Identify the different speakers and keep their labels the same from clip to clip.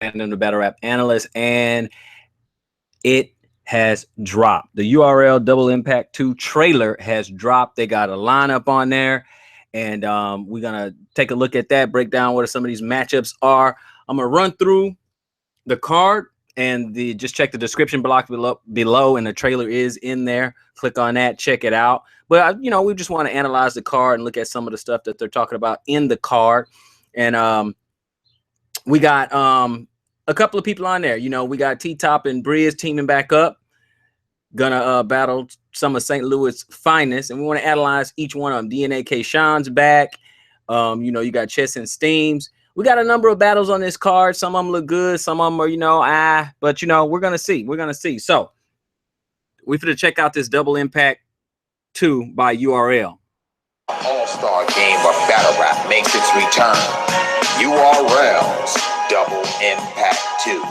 Speaker 1: Brandon, the Battle Rap Analyst, and it has dropped. The URL Double Impact 2 trailer has dropped. They got a lineup on there, and we're going to take a look at that, break down what some of these matchups are. I'm going to run through the card and just check the description block below, and the trailer is in there. Click on that, check it out. But, we just want to analyze the card and look at some of the stuff that they're talking about in the card. And we got a couple of people on there. We got T-Top and Briz teaming back up, gonna battle some of St. Louis' finest, and we want to analyze each one of them. DNA K Sean's back. You got Chess and Steams. We got a number of battles on this card. Some of them look good, some of them are, but we're gonna see. We're gonna see. So we finna check out this Double Impact 2 by URL.
Speaker 2: All-star game of battle rap makes its return. URL's Double Impact 2.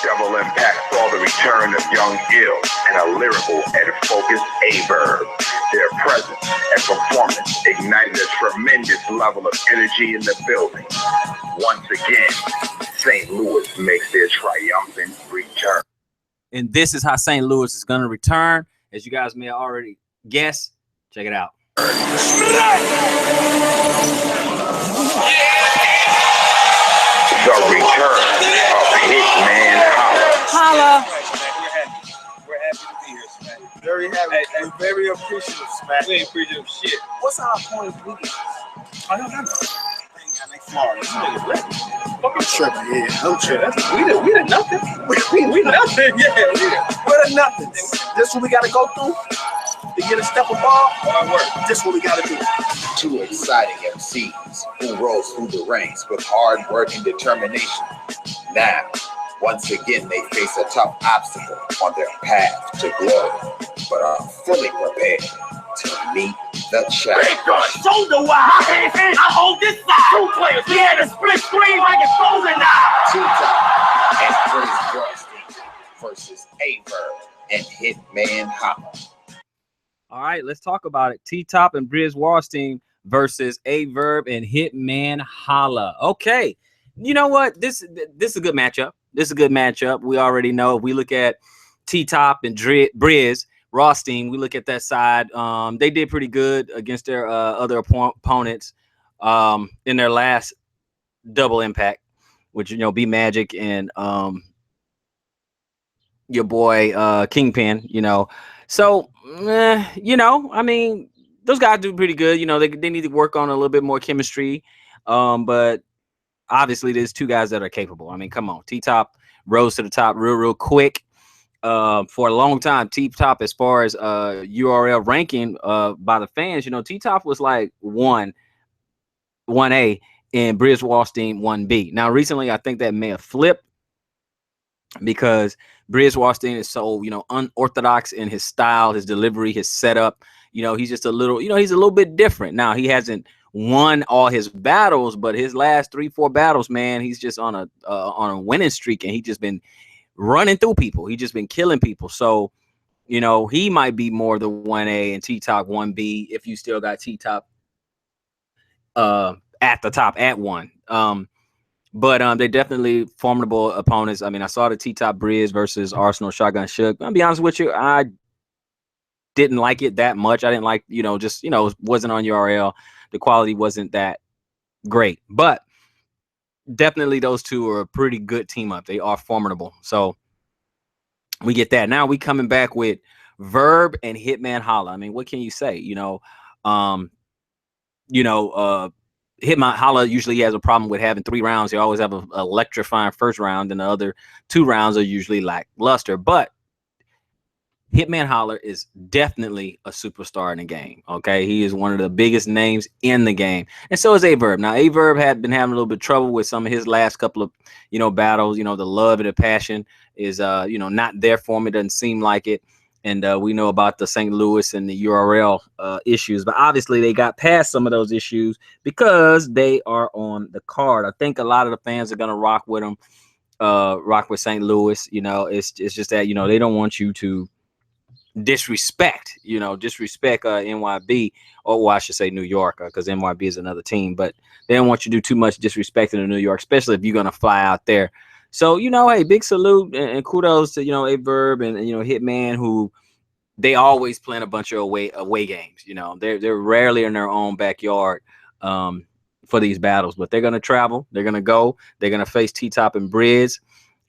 Speaker 3: Double Impact saw the return of Young Ill and a lyrical and focused Averb. Their presence and performance ignited a tremendous level of energy in the building. Once again, St. Louis makes their triumphant return.
Speaker 1: And this is how St. Louis is going to return. As you guys may already guess, check it out.
Speaker 3: The return of Hitman
Speaker 1: Holla.
Speaker 4: We're happy to be here, Smack. Very happy. We're very appreciative, Smack. We ain't appreciative shit. What's our point of weekend? I don't know. I ain't got no Florida. This nigga's lit. Fucking tripping, yeah. I'm tripping. We did nothing. We nothing, yeah. We're the nothing. This what we gotta go through to get a step above. This what we gotta do.
Speaker 2: Two exciting MCs who rose through the ranks with hard work and determination. Now, once again, they face a tough obstacle on their path to glory, but are fully prepared to meet the challenge.
Speaker 5: Shoulder wide. I hold this side. Two players. We had a split screen like it's frozen now.
Speaker 2: T-Top and Briz Wallstein versus Averb and Hitman Holla.
Speaker 1: All right, let's talk about it. T-Top and Briz Wallstein versus Averb and Hitman Holla. Okay, you know what? This is a good matchup. This is a good matchup. We already know. If we look at T-Top and Briz Wallstein, we look at that side. They did pretty good against their other opponents in their last Double Impact, which B Magic and your boy Kingpin. So I mean, those guys do pretty good. They need to work on a little bit more chemistry. But obviously, there's two guys that are capable. I mean, come on. T-Top rose to the top real quick. For a long time, T-Top, as far as URL ranking by the fans, T-Top was like 1A and Briz Wallstein 1B. Now, recently, I think that may have flipped because Briz Wallstein is so, unorthodox in his style, his delivery, his setup. He's just a little, he's a little bit different. Now, he hasn't won all his battles, but his last 3-4 battles, man, he's just on a winning streak, and he just been running through people. He just been killing people. So, he might be more the 1A and T-Top 1B if you still got T-Top at the top at 1. But they're definitely formidable opponents. I mean, I saw the T-Top Briz versus Arsenal Shotgun Shook. I'll be honest with you, I didn't like it that much. I didn't like, it wasn't on URL. The quality wasn't that great. But definitely those two are a pretty good team up. They are formidable. So we get that. Now we coming back with Verb and Hitman Holla. I mean, what can you say? Hitman Holla usually has a problem with having 3 rounds. They always have an electrifying first round, and the other 2 rounds are usually lackluster. But Hitman Holla is definitely a superstar in the game. Okay, he is one of the biggest names in the game, and so is Averb. Now, Averb had been having a little bit of trouble with some of his last couple of battles. The love and the passion is not there for him. It doesn't seem like it. And we know about the St. Louis and the URL issues, but obviously they got past some of those issues because they are on the card. I think a lot of the fans are gonna rock with them, rock with St. Louis. It's just that they don't want you to disrespect NYB, or I should say New York, because NYB is another team, but they don't want you to do too much disrespecting in New York, especially if you're gonna fly out there So, you know, hey, big salute and kudos to, you know, Averb and, you know, Hitman, who they always plan a bunch of away games. You know, they're rarely in their own backyard for these battles, but they're gonna travel. They're gonna go. They're gonna face T-Top and Briz.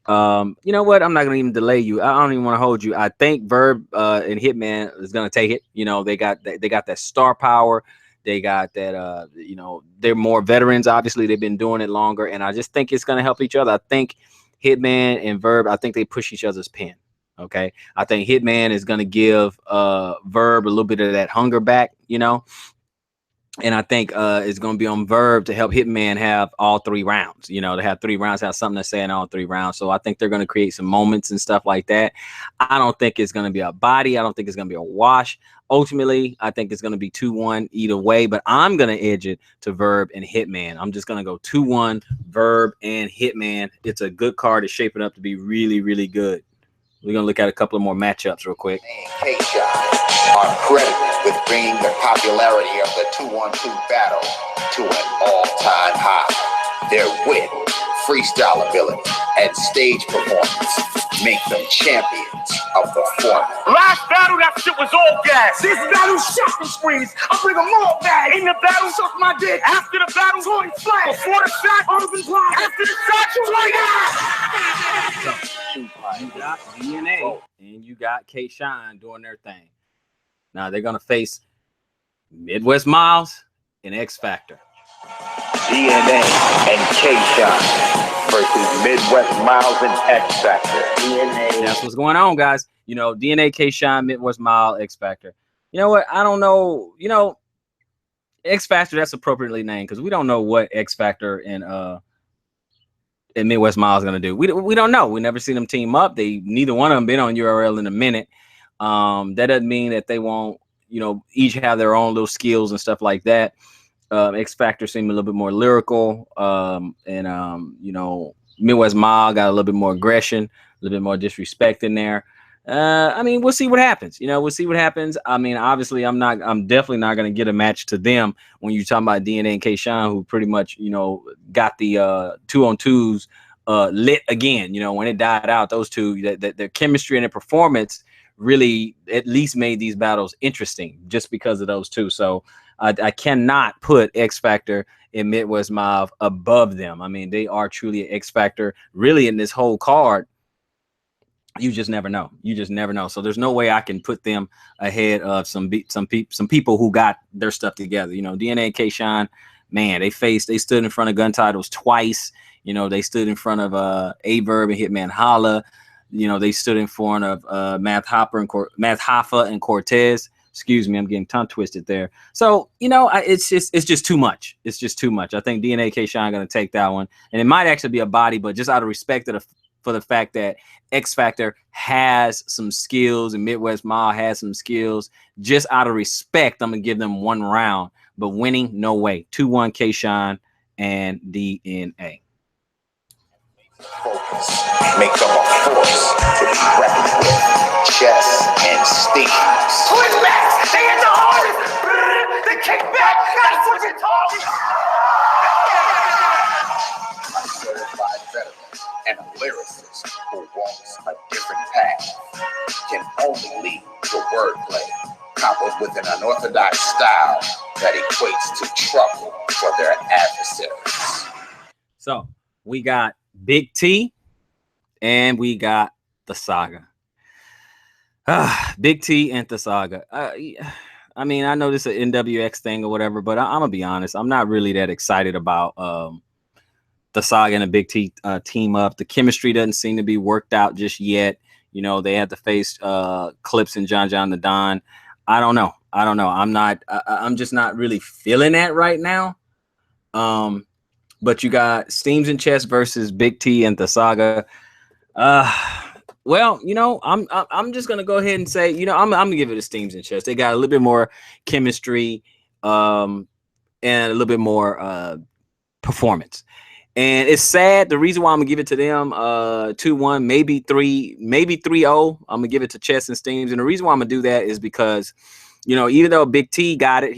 Speaker 1: You know what? I'm not gonna even delay you. I don't even want to hold you. I think Verb and Hitman is gonna take it. You know, they got that star power. They got that. You know, they're more veterans. Obviously, they've been doing it longer, and I just think it's gonna help each other. I think Hitman and Verb, I think they push each other's pen. Okay, I think Hitman is gonna give Verb a little bit of that hunger back. You know. And I think it's going to be on Verb to help Hitman have all 3 rounds, you know, to have 3 rounds, have something to say in all 3 rounds. So I think they're going to create some moments and stuff like that. I don't think it's going to be a body. I don't think it's going to be a wash. Ultimately, I think it's going to be 2-1 either way, but I'm going to edge it to Verb and Hitman. I'm just going to go 2-1 Verb and Hitman. It's a good card. It's shaping up to be really, really good. We're going to look at a couple of more matchups real quick.
Speaker 2: K-Shine are credited with bringing the popularity of the 2-on-2 battle to an all-time high. Their wit, freestyle ability, and stage performance make them champions of the format.
Speaker 5: Last battle, that shit was all gas. This battle, shopping sprees. I bring them all back. In the battle, suck my dick. After the battle, going flat. Before the shot, urban block. After the shot, you like that.
Speaker 1: You got DNA and you got K-Shine doing their thing. Now they're gonna face Midwest Miles and X Factor.
Speaker 3: DNA and K-Shine versus Midwest Miles and X Factor. DNA.
Speaker 1: That's what's going on, guys. You know, DNA, K-Shine, Midwest Miles, X Factor. You know what? I don't know. You know, X Factor, that's appropriately named because we don't know what X Factor and Midwest Miles gonna do. We don't know. We never seen them team up. Neither one of them been on URL in a minute. That doesn't mean that they won't, you know, each have their own little skills and stuff like that. X Factor seemed a little bit more lyrical, you know, Midwest Miles got a little bit more aggression, a little bit more disrespect in there. I mean, we'll see what happens. You know, we'll see what happens. I mean, obviously, I'm definitely not going to get a match to them when you're talking about DNA and K-Shine, who pretty much, you know, got the 2-on-2s lit again. You know, when it died out, those two, their chemistry and their performance really at least made these battles interesting just because of those two. So I cannot put X Factor and Midwest Miles above them. I mean, they are truly an X Factor really in this whole card. You just never know. You just never know. So there's no way I can put them ahead of some people who got their stuff together. You know, DNA and K-Shine, man, they stood in front of gun titles twice. You know, they stood in front of Averb and Hitman Holla. You know, they stood in front of Math Hoffa and Cortez. Excuse me, I'm getting tongue twisted there. So, you know, it's just too much. It's just too much. I think DNA K-Shine going to take that one. And it might actually be a body, but just out of respect for the fact that X Factor has some skills and Midwest Miles has some skills, just out of respect, I'm going to give them 1 round. But winning, no way. 2-1 K-Shine and DNA.
Speaker 2: Focus. Make them a force to be reckoned with. Chess and Steams.
Speaker 5: Twin Max, they hit the hardest. They kick back. That's what you're talking about.
Speaker 2: A certified veteran and a lyricist who walks a different path can only lead to wordplay, coupled with an unorthodox style that equates to trouble for their adversaries.
Speaker 1: So we got Big T and we got the Saga. Big T and the Saga. I mean, I know this is an NWX thing or whatever, but I'm gonna be honest. I'm not really that excited about the Saga and the Big T team up. The chemistry doesn't seem to be worked out just yet. You know, they had to face Clips and John the Don. I don't know. I'm just not really feeling that right now. But you got Steams and Chess versus Big T and the Saga. Well, you know, I'm just gonna go ahead and say, you know, I'm gonna give it to Steams and Chess. They got a little bit more chemistry, and a little bit more performance. And it's sad. The reason why I'm gonna give it to them 2-1, maybe 3-0. I'm gonna give it to Chess and Steams. And the reason why I'm gonna do that is because, you know, even though Big T got it,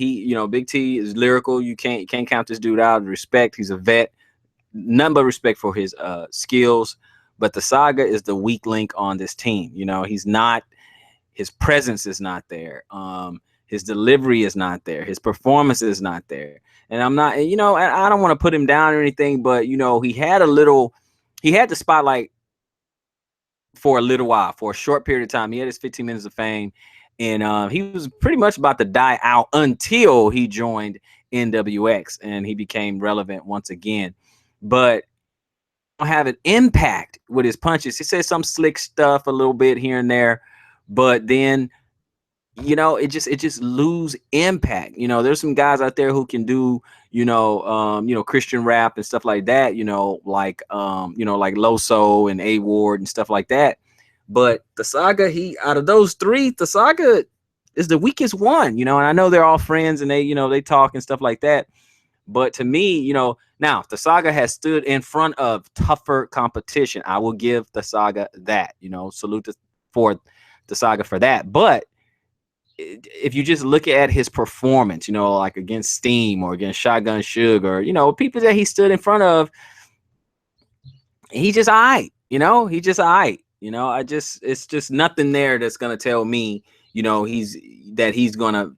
Speaker 1: Big T is lyrical. You can't count this dude out. Respect. He's a vet. None but respect for his skills. but the Saga is the weak link on this team. You know, he's not, his presence is not there. His delivery is not there. His performance is not there. And I'm not, you know, I don't want to put him down or anything, but, you know, he had the spotlight for a little while, for a short period of time. He had his 15 minutes of fame, and he was pretty much about to die out until he joined NWX and he became relevant once again. But have an impact with his punches. He says some slick stuff a little bit here and there, but then, you know, it just lose impact. You know, there's some guys out there who can do, you know, Christian rap and stuff like that, like Loso and A Ward and stuff like that. But the Saga, out of those three, the Saga is the weakest one, you know, and I know they're all friends and they talk and stuff like that. But to me, you know, now the Saga has stood in front of tougher competition. I will give the Saga that, you know, salute for the Saga for that. But if you just look at his performance, you know, like against Steam or against Shotgun Suge or, you know, people that he stood in front of, he just aight, you know, it's just nothing there that's going to tell me, you know, he's going to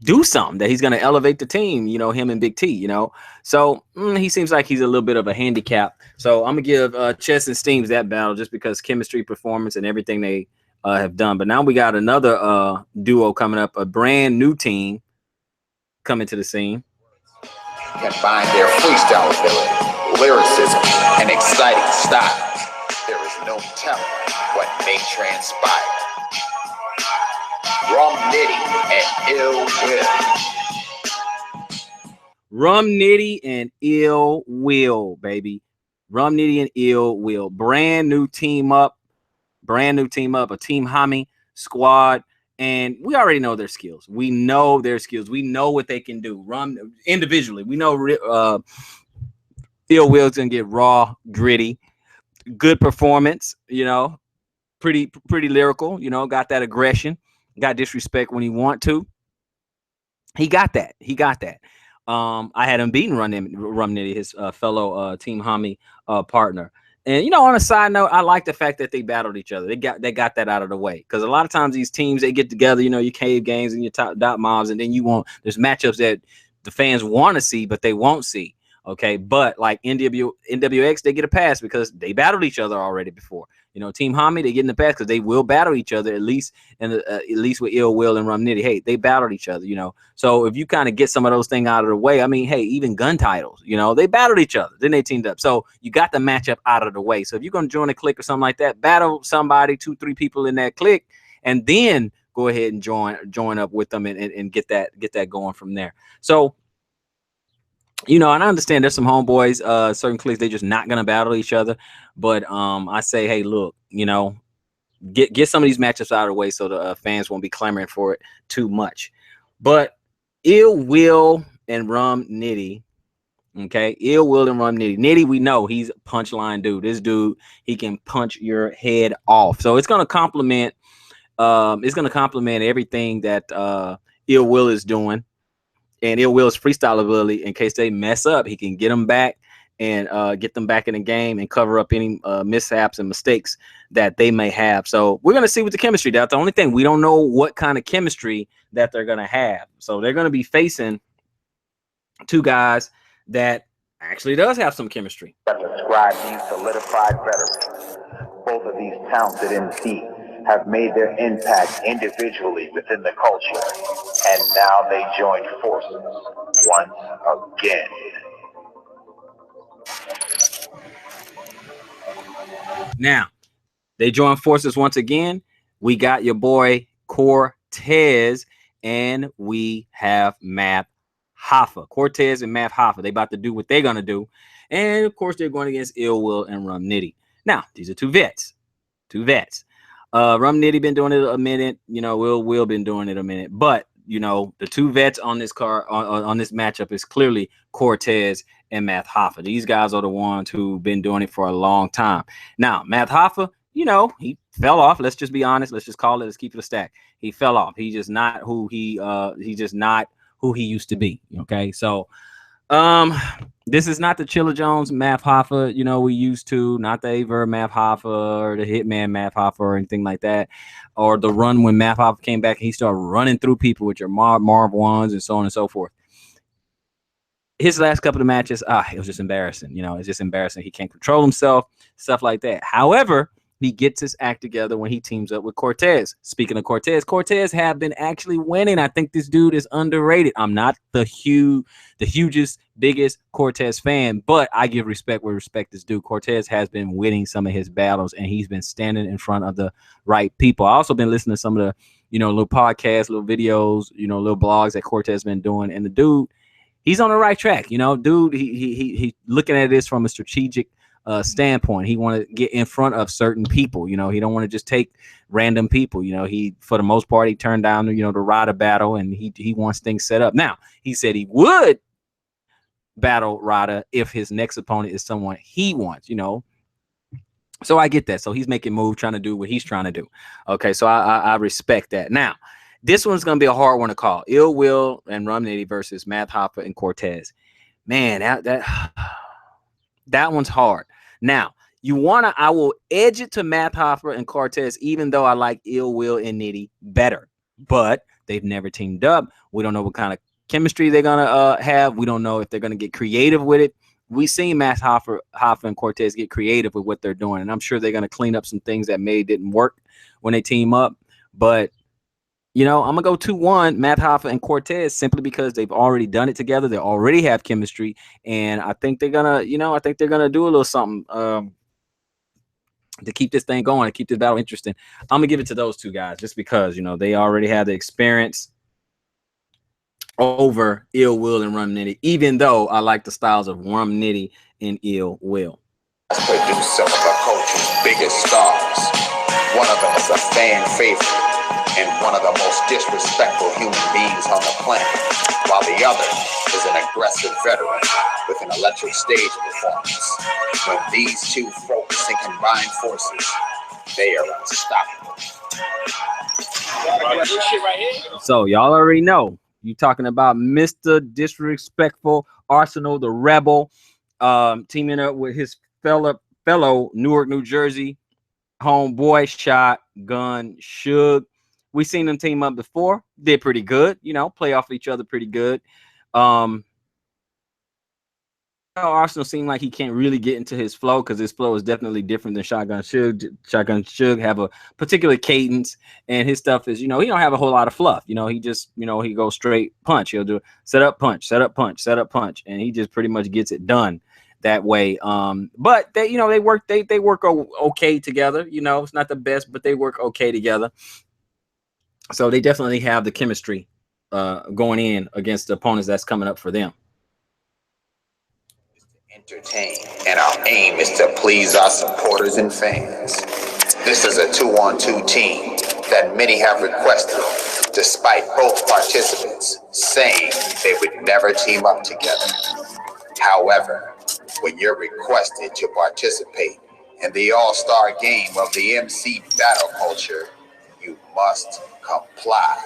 Speaker 1: do something, that he's going to elevate the team, you know, him and Big T, you know. So he seems like he's a little bit of a handicap. So I'm going to give Chess and Steams that battle just because chemistry, performance, and everything they have done. But now we got another duo coming up, a brand new team coming to the scene.
Speaker 2: Combine their freestyle ability, lyricism, and exciting style. There is no telling what may transpire. Rum Nitty and Ill Will.
Speaker 1: Rum Nitty and Ill Will, baby. Rum Nitty and Ill Will. Brand new team up, a Team Hami squad. And we already know their skills. We know what they can do. Rum individually. We know Ill Will's going to get raw, gritty, good performance, you know, pretty lyrical, you know, got that aggression. Got disrespect when he want to. He got that. I had him beating Rum Nitty, his fellow Team Hami partner. And, you know, on a side note, I like the fact that they battled each other. They got that out of the way. Because a lot of times these teams, they get together, you know, your cave games and your top dot mobs, and then there's matchups that the fans want to see, but they won't see. Okay, but like NWX, they get a pass because they battled each other already before. You know, Team Hami, they get in the pass because they will battle each other at least with Ill Will and Rum Nitty. Hey, they battled each other. You know, so if you kind of get some of those things out of the way, I mean, hey, even gun titles, you know, they battled each other, then they teamed up. So you got the matchup out of the way. So if you're gonna join a clique or something like that, battle somebody, 2-3 people in that clique, and then go ahead and join up with them and get that going from there. So, you know, and I understand there's some homeboys, certain cliques, they're just not gonna battle each other. But I say, hey, look, you know, get some of these matchups out of the way so the fans won't be clamoring for it too much. But Ill Will and Rum Nitty, okay, Ill Will and Rum Nitty. Nitty, we know he's a punchline dude. This dude, he can punch your head off. So it's gonna complement everything that Ill Will is doing. And Ill Will's freestyle ability, in case they mess up, he can get them back and get them back in the game and cover up any mishaps and mistakes that they may have. So we're going to see with the chemistry. That's the only thing. We don't know what kind of chemistry that they're going to have. So they're going to be facing two guys that actually does have some chemistry.
Speaker 3: That describe these solidified veterans. Both of these talented MCs have made their impact individually within the culture, and now they join forces once again.
Speaker 1: Now, they join forces once again. We got your boy Cortez, and we have Math Hoffa. Cortez and Math Hoffa, they about to do what they're going to do. And, of course, they're going against Ill Will and Rum Nitty. Now, these are two vets. Rum Nitty been doing it a minute. You know, Will been doing it a minute. But, you know, the two vets on this on this matchup is clearly Cortez and Math Hoffa. These guys are the ones who've been doing it for a long time. Now, Math Hoffa, you know, he fell off. Let's just be honest. Let's just call it. Let's keep it a stack. He fell off. He's just not who he used to be. Okay, so This is not the Chilla Jones Math Hoffa, you know, we used to, not the Aver Math Hoffa or the Hitman Math Hoffa or anything like that, or the run when Math Hoffa came back and he started running through people with your Marv ones and so on and so forth. His last couple of matches, it was just embarrassing. You know, it's just embarrassing. He can't control himself, stuff like that. However, he gets his act together when he teams up with Cortez. Speaking of Cortez, Cortez have been actually winning. I think this dude is underrated. I'm not the hugest, biggest Cortez fan, but I give respect where respect is due. Cortez has been winning some of his battles, and he's been standing in front of the right people. I also been listening to some of the, you know, little podcasts, little videos, you know, little blogs that Cortez been doing, and the dude, he's on the right track. You know, dude, he looking at this from a strategic standpoint. He want to get in front of certain people. You know, he don't want to just take random people. You know, he, for the most part, he turned down, you know, the Rada battle, and he wants things set up. Now, he said he would battle Rada if his next opponent is someone he wants, you know. So I get that. So he's making moves, trying to do what he's trying to do. Okay, so I respect that. Now, this one's going to be a hard one to call. Ill Will and Rum Nitty versus Math Hoffa and Cortez. Man, that one's hard. Now, I will edge it to Math Hoffa and Cortez, even though I like Ill Will and Nitty better. But they've never teamed up. We don't know what kind of chemistry they're going to have. We don't know if they're going to get creative with it. We've seen Math Hoffa and Cortez get creative with what they're doing, and I'm sure they're going to clean up some things that didn't work when they team up. But, you know, I'm going to go 2-1, Math Hoffa and Cortez, simply because they've already done it together. They already have chemistry, and I think they're going to, you know, do a little something to keep this thing going, to keep this battle interesting. I'm going to give it to those two guys just because, you know, they already have the experience over Ill Will and Rum Nitty, even though I like the styles of Rum Nitty and Ill Will.
Speaker 2: Let's produce some of our culture's biggest stars. One of them is a fan favorite and one of the most disrespectful human beings on the planet, while the other is an aggressive veteran with an electric stage performance. When these two focus and combine forces, they are unstoppable.
Speaker 1: So y'all already know, you talking about Mr. Disrespectful Arsenal, the Rebel, teaming up with his fellow Newark, New Jersey homeboy Shotgun Suge. We seen them team up before, did pretty good, you know, play off each other pretty good. Arsenal seemed like he can't really get into his flow because his flow is definitely different than Shotgun Suge. Shotgun Suge have a particular cadence, and his stuff is, you know, he don't have a whole lot of fluff. You know, he just, you know, he goes straight punch. He'll do set up punch, set up punch, set up punch, and he just pretty much gets it done that way. But they, you know, they work okay together. You know, it's not the best, but they work okay together. So they definitely have the chemistry going in against the opponents that's coming up for them.
Speaker 2: Entertain, and our aim is to please our supporters and fans. This is a 2-on-2 team that many have requested, despite both participants saying they would never team up together. However, when you're requested to participate in the all-star game of the MC battle culture, you must comply.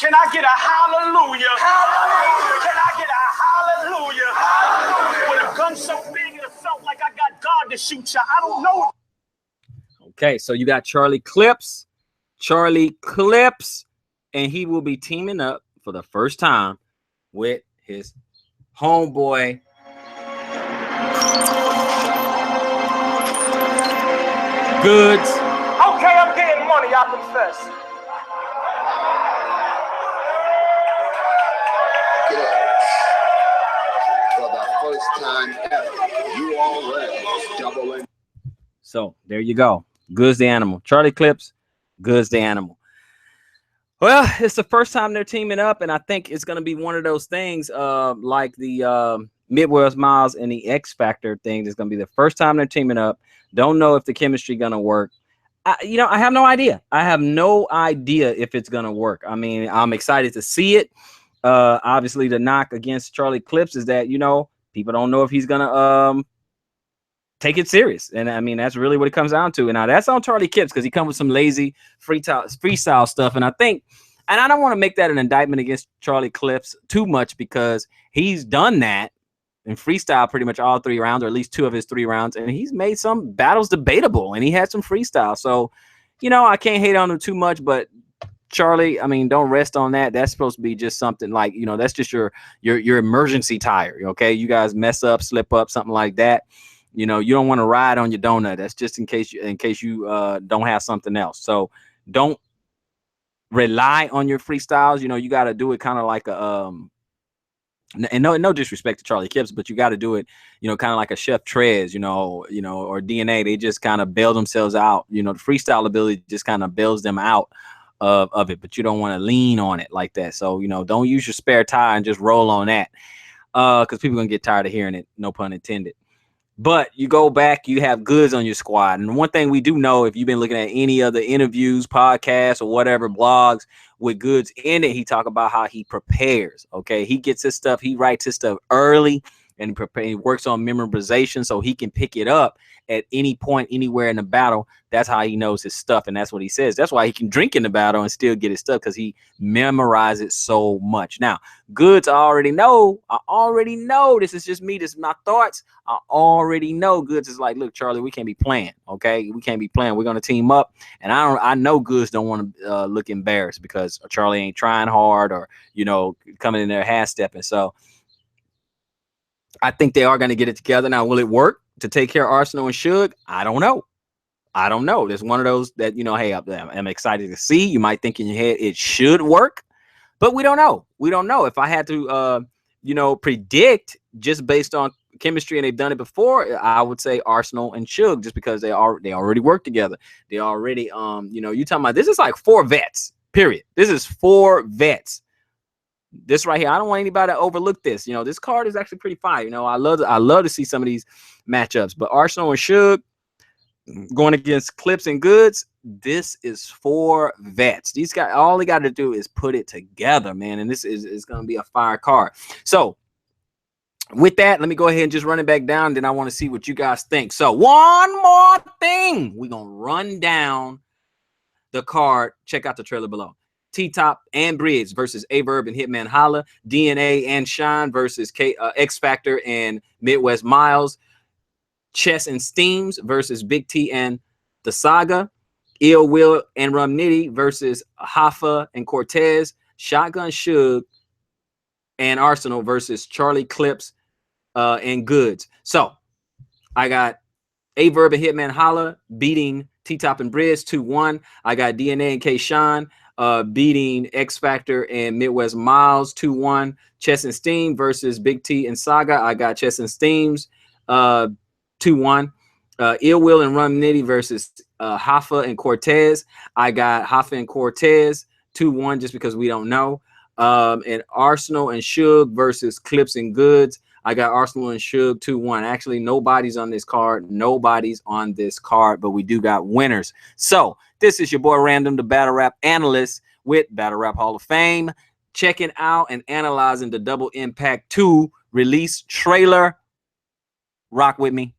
Speaker 5: Can I get a hallelujah? Hallelujah. Can I get a hallelujah? Hallelujah. With a gun so big it felt like I got God to shoot you. I don't know.
Speaker 1: Okay, so you got Charlie Clips, and he will be teaming up for the first time with his homeboy Goods.
Speaker 5: Okay, I'm getting money, I confess.
Speaker 2: For the first time ever, you already doubling.
Speaker 1: So there you go. Goods the animal. Charlie Clips, Goods the animal. Well, it's the first time they're teaming up, and I think it's going to be one of those things like the Midwest Miles and the X Factor thing. It's going to be the first time they're teaming up. Don't know if the chemistry going to work. You know, I have no idea. I have no idea if it's going to work. I mean, I'm excited to see it. Obviously, the knock against Charlie Clips is that, you know, people don't know if he's going to take it serious. And I mean, that's really what it comes down to. And now that's on Charlie Clips because he comes with some lazy freestyle stuff. And I think, and I don't want to make that an indictment against Charlie Clips too much because he's done that in freestyle pretty much all 3 rounds, or at least 2 of his 3 rounds, and he's made some battles debatable, and he had some freestyle. So, you know, I can't hate on him too much, but Charlie, I mean, don't rest on that. That's supposed to be just something like, you know, that's just your emergency tire. Okay, you guys mess up, slip up, something like that. You know, you don't want to ride on your donut. That's just in case you don't have something else. So don't rely on your freestyles. You know, you got to do it kind of like a and no disrespect to Charlie Clips, but you got to do it, you know, kind of like a Chef Trez, you know, or DNA. They just kind of bail themselves out. You know, the freestyle ability just kind of bails them out of it, but you don't want to lean on it like that. So, you know, don't use your spare tire and just roll on that, because people are gonna get tired of hearing it, no pun intended. But you go back, you have Goods on your squad. And one thing we do know, if you've been looking at any other interviews, podcasts, or whatever, blogs with Goods in it, he talk about how he prepares. Okay, he gets his stuff, he writes his stuff early, and he works on memorization so he can pick it up at any point, anywhere in the battle. That's how he knows his stuff, and that's what he says. That's why he can drink in the battle and still get his stuff, because he memorizes it so much. Now, Goods, I already know. This is just me. This is my thoughts. I already know Goods is like, look, Charlie, we can't be playing. Okay, we can't be playing. We're gonna team up, and I know Goods don't want to look embarrassed because Charlie ain't trying hard, or, you know, coming in there half stepping. So I think they are going to get it together. Now, will it work to take care of Arsenal and Suge? I don't know. There's one of those that, you know, hey, I'm excited to see. You might think in your head it should work, but we don't know. If I had to, you know, predict just based on chemistry, and they've done it before, I would say Arsenal and Suge, just because they already work together. They already, you know, you talking about, this is like 4 vets, period. This is 4 vets. This right here, I don't want anybody to overlook this. You know, this card is actually pretty fire. You know, I love to see some of these matchups. But Arsenal and Suge going against Clips and Goods, this is 4 vets. These guys, all they got to do is put it together, man. And this is going to be a fire card. So with that, let me go ahead and just run it back down. Then I want to see what you guys think. So one more thing, we're going to run down the card. Check out the trailer below. T-Top and Bridge versus Averb and Hitman Holla. DNA and Shine versus X Factor and Midwest Miles. Chess and Steams versus Big T and The Saga. Ill Will and Rum Nitty versus Hoffa and Cortez. Shotgun Suge and Arsenal versus Charlie Clips and Goods. So I got Averb and Hitman Holla beating T-Top and Bridge 2-1. I got DNA and K-Shine beating X Factor and Midwest Miles 2-1. Chess and Steam versus Big T and Saga. I got Chess and Steams 2-1. Ill Will and Rum Nitty versus Hoffa and Cortez. I got Hoffa and Cortez 2-1, just because we don't know. And Arsenal and Suge versus Clips and Goods. I got Arsenal and Suge 2-1. Actually, nobody's on this card, but we do got winners. So this is your boy Random, the Battle Rap Analyst with Battle Rap Hall of Fame, checking out and analyzing the Double Impact 2 release trailer. Rock with me.